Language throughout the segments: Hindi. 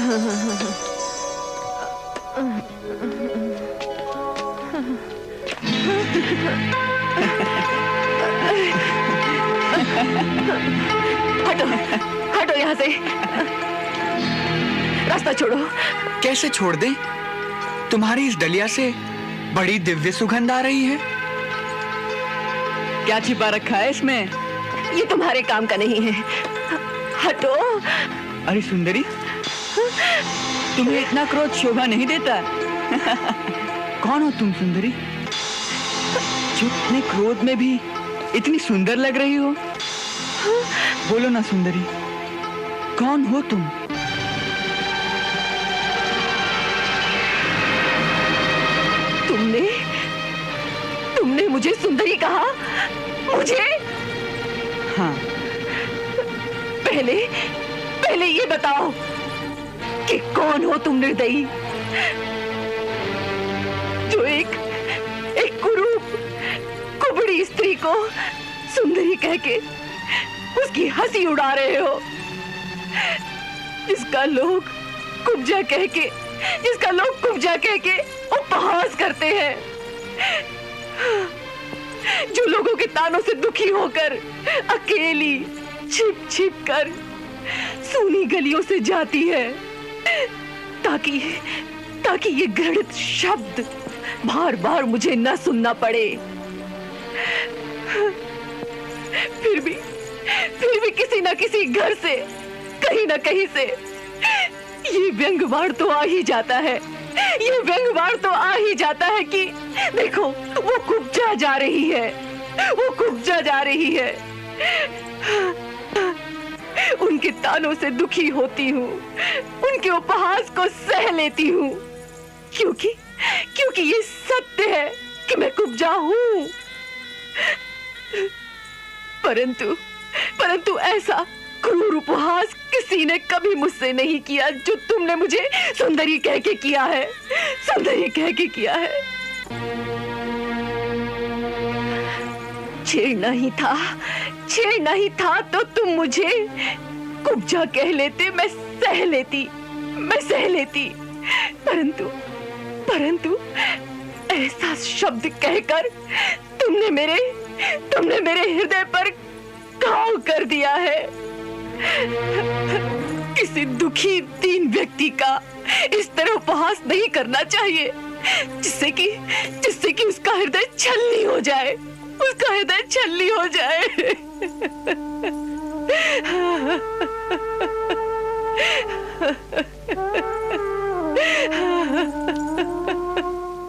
हटो, हटो यहाँ से। रास्ता छोड़ो। कैसे छोड़ दें? तुम्हारी इस डलिया से बड़ी दिव्य सुगंध आ रही है। क्या छिपा रखा है इसमें? ये तुम्हारे काम का नहीं है। हटो। अरे सुंदरी, तुम्हें इतना क्रोध शोभा नहीं देता। कौन हो तुम सुंदरी, जो इतने क्रोध में भी इतनी सुंदर लग रही हो? बोलो ना सुंदरी, कौन हो तुम? तुमने मुझे सुंदरी कहा? मुझे? हाँ। पहले ये बताओ कि कौन हो तुम निर्दयी, जो एक कुरूप कुबड़ी स्त्री को सुंदरी कह के उसकी हंसी उड़ा रहे हो, जिसका लोग कुब्जा कह के उपहास करते हैं, जो लोगों के तानों से दुखी होकर अकेली छिप कर सूनी गलियों से जाती है, ताकि ये घृणित शब्द बार बार मुझे न सुनना पड़े। फिर भी किसी न किसी घर से, कहीं न कहीं से ये व्यंग्यवाड़ तो आ ही जाता है। ये व्यंग्यवाड़ तो आ ही जाता है कि देखो, वो कुब्जा जा रही है। उनके तानों से दुखी होती हूँ, उनके उपहास को सह लेती हूँ, क्योंकि ये सत्य है कि मैं कुब्जा हूँ। परंतु ऐसा क्रूर उपहास किसी ने कभी मुझसे नहीं किया जो तुमने मुझे सुंदरी कह के किया है। छेड़ना ही था तो तुम मुझे कुब्जा कह लेते, मैं सह लेती। परंतु ऐसा शब्द कहकर तुमने मेरे हृदय पर घाव कर दिया है। किसी दुखी दीन व्यक्ति का इस तरह उपहास नहीं करना चाहिए, जिससे कि उसका हृदय छलनी हो जाए।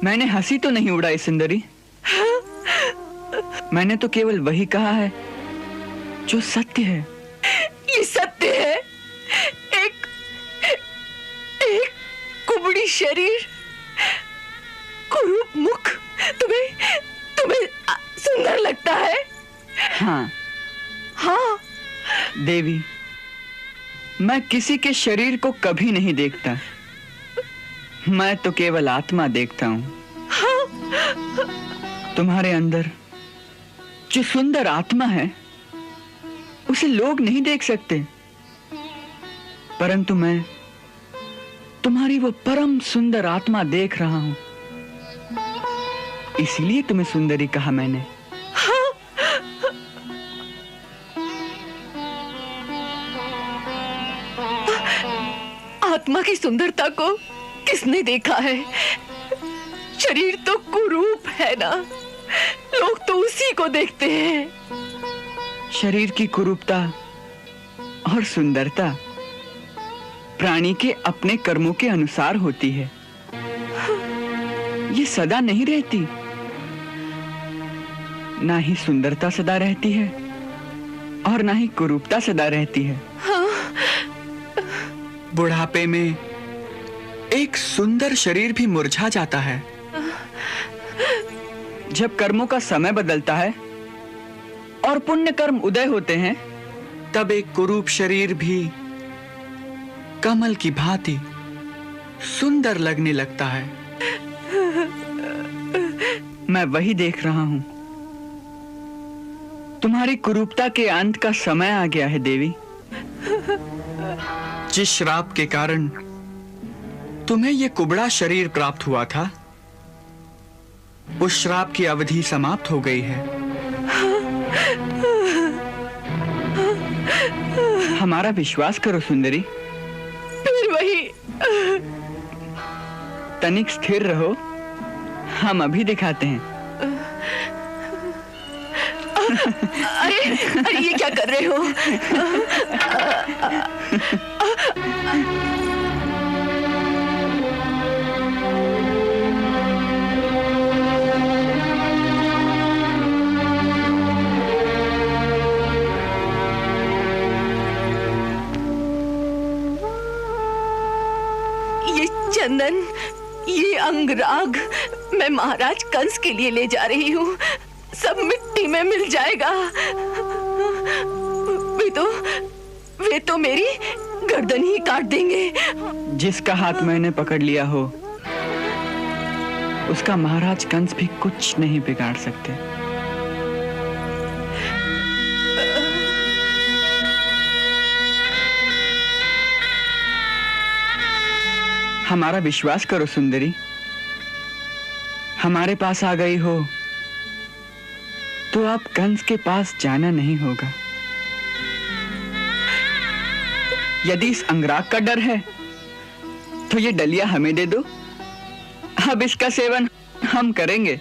मैंने हंसी तो नहीं उड़ाई सुंदरी, मैंने तो केवल वही कहा है जो सत्य है। ये सत्य है। एक कुबड़ी शरीर, कुरूप मुख तुम्हें सुंदर लगता है? हाँ देवी, मैं किसी के शरीर को कभी नहीं देखता, मैं तो केवल आत्मा देखता हूँ। तुम्हारे अंदर जो सुंदर आत्मा है उसे लोग नहीं देख सकते, परंतु मैं तुम्हारी वो परम सुंदर आत्मा देख रहा हूं, इसीलिए तुम्हें सुंदरी कहा मैंने। आत्मा की सुंदरता को किसने देखा है? शरीर तो कुरूप है ना, लोग तो उसी को देखते हैं। शरीर की कुरूपता और सुंदरता प्राणी के अपने कर्मों के अनुसार होती है, ये सदा नहीं रहती। ना ही सुंदरता सदा रहती है और ना ही कुरूपता सदा रहती है। बुढ़ापे में एक सुंदर शरीर भी मुरझा जाता है। जब कर्मों का समय बदलता है और पुण्य कर्म उदय होते हैं, तब एक कुरूप शरीर भी कमल की भांति सुंदर लगने लगता है। मैं वही देख रहा हूं। तुम्हारी कुरूपता के अंत का समय आ गया है देवी। जिस श्राप के कारण तुम्हें ये कुबड़ा शरीर प्राप्त हुआ था, उस श्राप की अवधि समाप्त हो गई है। हमारा विश्वास करो सुंदरी। फिर वही। तनिक स्थिर रहो, हम अभी दिखाते हैं। अरे अरे ये क्या कर रहे हो? ये चंदन, ये अंगराग मैं महाराज कंस के लिए ले जा रही हूँ। सब मिट्टी में मिल जाएगा। वे तो मेरी गर्दन ही काट देंगे। जिसका हाथ मैंने पकड़ लिया हो, उसका महाराज कंस भी कुछ नहीं बिगाड़ सकते। हमारा विश्वास करो सुंदरी। हमारे पास आ गई हो तो आप कंस के पास जाना नहीं होगा। यदि इस अंगराग का डर है तो ये डलिया हमें दे दो, अब इसका सेवन हम करेंगे।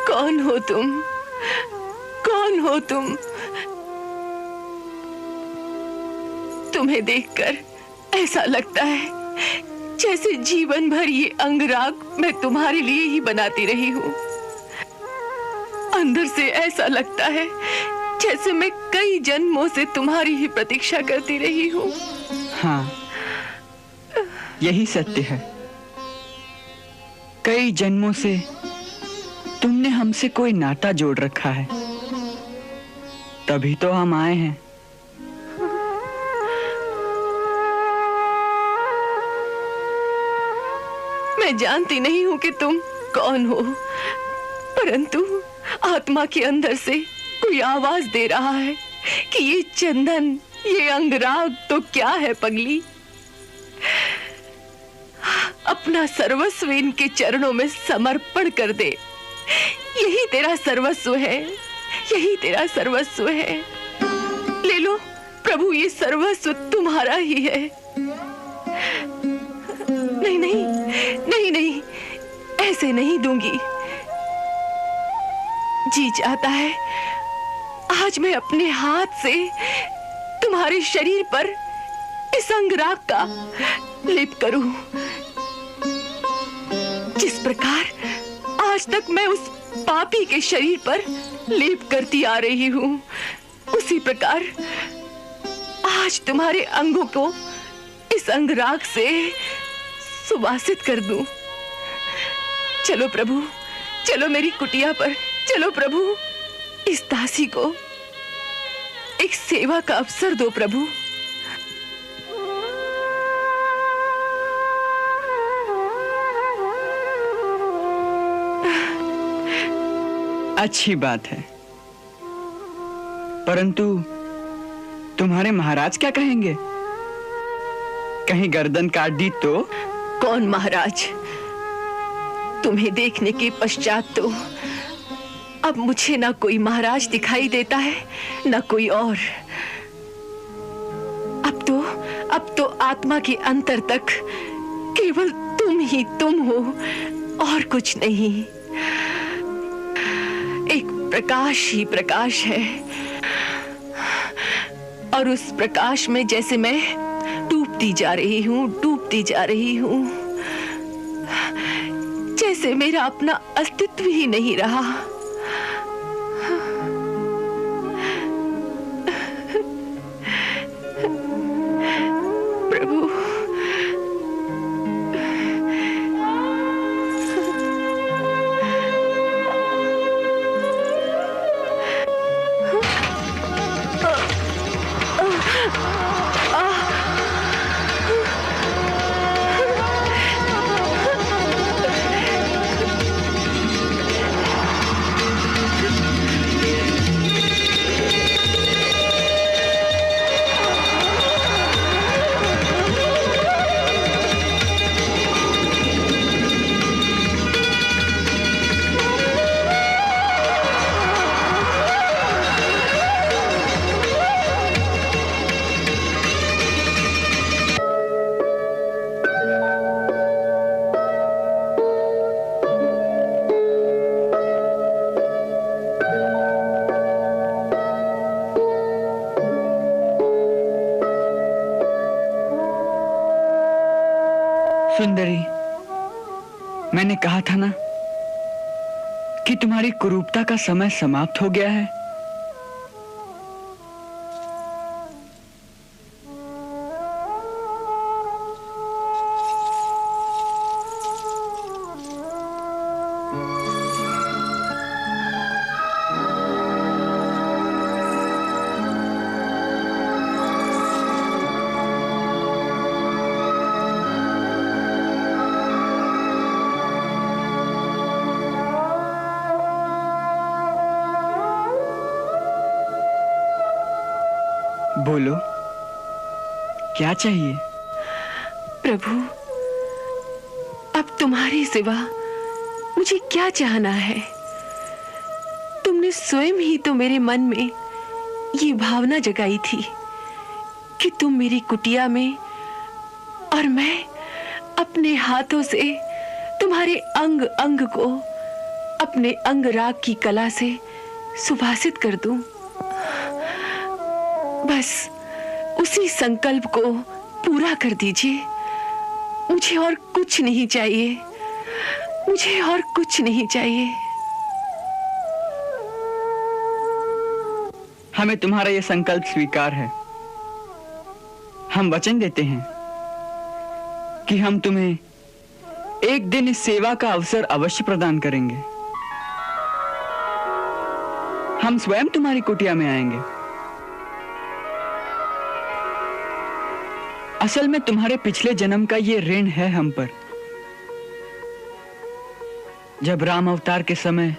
कौन हो तुम? कौन हो तुम? तुम्हें देखकर ऐसा लगता है जैसे जीवन भर ये अंगराग मैं तुम्हारे लिए ही बनाती रही हूँ। अंदर से ऐसा लगता है जैसे मैं कई जन्मों से तुम्हारी ही प्रतीक्षा करती रही हूँ। हाँ, यही सत्य है। कई जन्मों से तुमने हमसे कोई नाता जोड़ रखा है, तभी तो हम आए हैं। मैं जानती नहीं हूं कि तुम कौन हो, परंतु आत्मा के अंदर से कोई आवाज दे रहा है कि ये चंदन, ये अंगराग तो क्या है पगली। अपना सर्वस्व इनके चरणों में समर्पण कर दे। यही तेरा सर्वस्व है, यही तेरा सर्वस्व है। ले लो प्रभु, ये सर्वस्व तुम्हारा ही है। नहीं नहीं नहीं नहीं, ऐसे नहीं दूंगी। जी चाहता है आज मैं अपने हाथ से तुम्हारे शरीर पर इस अंगराग का लेप करूं। जिस प्रकार आज तक मैं उस पापी के शरीर पर लेप करती आ रही हूं, उसी प्रकार आज तुम्हारे अंगों को इस अंगराग से सुवासित कर दूं। चलो प्रभु, चलो मेरी कुटिया पर, चलो प्रभु। इस दासी को एक सेवा का अवसर दो प्रभु। अच्छी बात है, परंतु तुम्हारे महाराज क्या कहेंगे? कहीं गर्दन काट दी तो? कौन महाराज? तुम्हें देखने के पश्चात तो अब मुझे ना कोई महाराज दिखाई देता है, ना कोई और। अब तो आत्मा के अंतर तक केवल तुम ही तुम हो और कुछ नहीं। एक प्रकाश ही प्रकाश है, और उस प्रकाश में जैसे मैं डूबती जा रही हूँ, डूबती जा रही हूँ, जैसे मेरा अपना अस्तित्व ही नहीं रहा। प्रभु, सुंदरी, मैंने कहा था ना कि तुम्हारी कुरूपता का समय समाप्त हो गया है। बोलो, क्या चाहिए? प्रभु, अब तुम्हारे सिवा मुझे क्या चाहना है? तुमने स्वयं ही तो मेरे मन में ये भावना जगाई थी कि तुम मेरी कुटिया में और मैं अपने हाथों से तुम्हारे अंग अंग को अपने अंग राग की कला से सुभाषित कर दूं। बस उसी संकल्प को पूरा कर दीजिए। मुझे और कुछ नहीं चाहिए, मुझे और कुछ नहीं चाहिए। हमें तुम्हारा यह संकल्प स्वीकार है। हम वचन देते हैं कि हम तुम्हें एक दिन इस सेवा का अवसर अवश्य प्रदान करेंगे। हम स्वयं तुम्हारी कुटिया में आएंगे। असल में तुम्हारे पिछले जन्म का ये ऋण है हम पर। जब राम अवतार के समय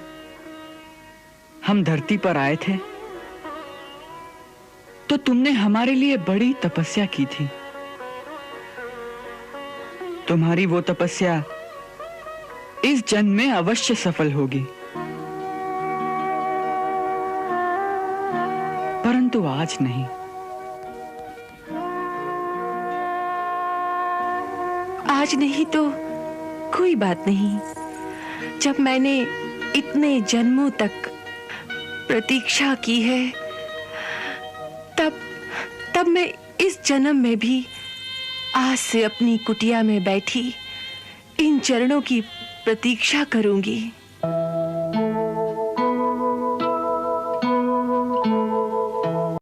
हम धरती पर आए थे तो तुमने हमारे लिए बड़ी तपस्या की थी। तुम्हारी वो तपस्या इस जन्म में अवश्य सफल होगी, परंतु आज नहीं। आज नहीं तो कोई बात नहीं। जब मैंने इतने जन्मों तक प्रतीक्षा की है, तब मैं इस जन्म में भी आज से अपनी कुटिया में बैठी इन चरणों की प्रतीक्षा करूंगी।